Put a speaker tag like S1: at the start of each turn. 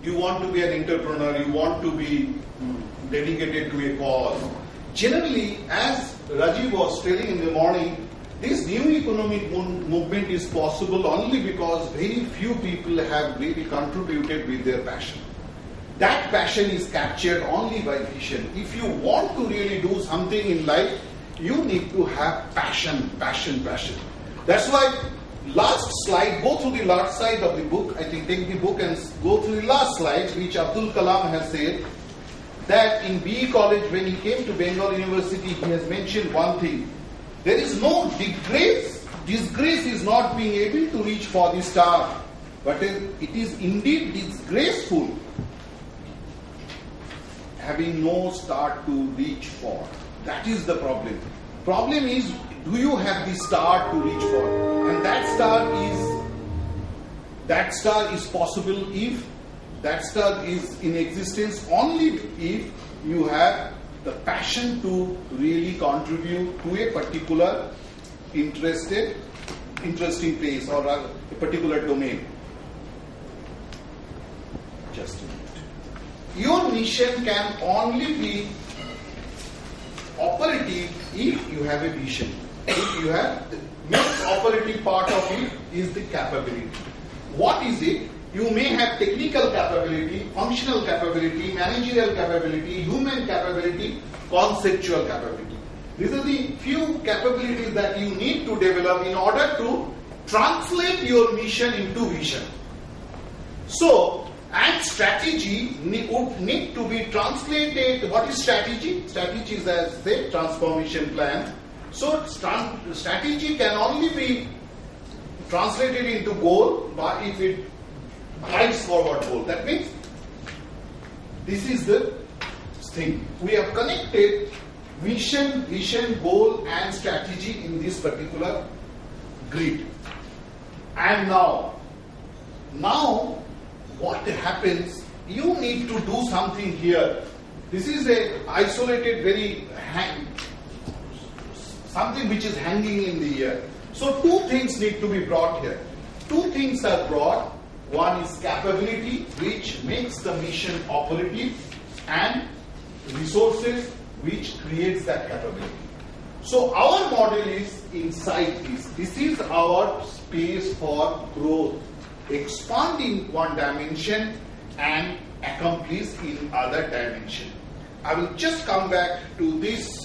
S1: you want to be an entrepreneur, you want to be dedicated to a cause. Generally, as Rajiv was telling in the morning, this new economic movement is possible only because very few people have really contributed with their passion. That passion is captured only by vision. If you want to really do something in life, you need to have passion. That's why last slide, go through the last slide of the book. I think take the book and go through the last slide, which Abdul Kalam has said that in BE College, when he came to Bengal University, he has mentioned one thing. There is no disgrace. Disgrace is not being able to reach for the star, but it is indeed disgraceful having no star to reach for. That is the problem. Problem is, do you have the star to reach for? And that star is possible if that star is in existence only if you have the passion to really contribute to a particular interesting place or a particular domain. Just a minute. Your mission can only be operative if you have a vision. If you have the most operative part of it is the capability. What is it? You may have technical capability, functional capability, managerial capability, human capability, conceptual capability. These are the few capabilities that you need to develop in order to translate your mission into vision. So, and strategy would need to be translated. What is strategy? Strategy is, as I said, transformation plan. So, strategy can only be translated into goal but if it drives forward goal. That means this is the thing. We have connected vision, goal and strategy in this particular grid. And now what happens? You need to do something here. This is a isolated, something which is hanging in the air. So two things need to be brought here. Two things are brought. One is capability, which makes the mission operative, and resources, which creates that capability. So our model is inside this. This is our space for growth, expanding one dimension and accomplish in other dimension. I will just come back to this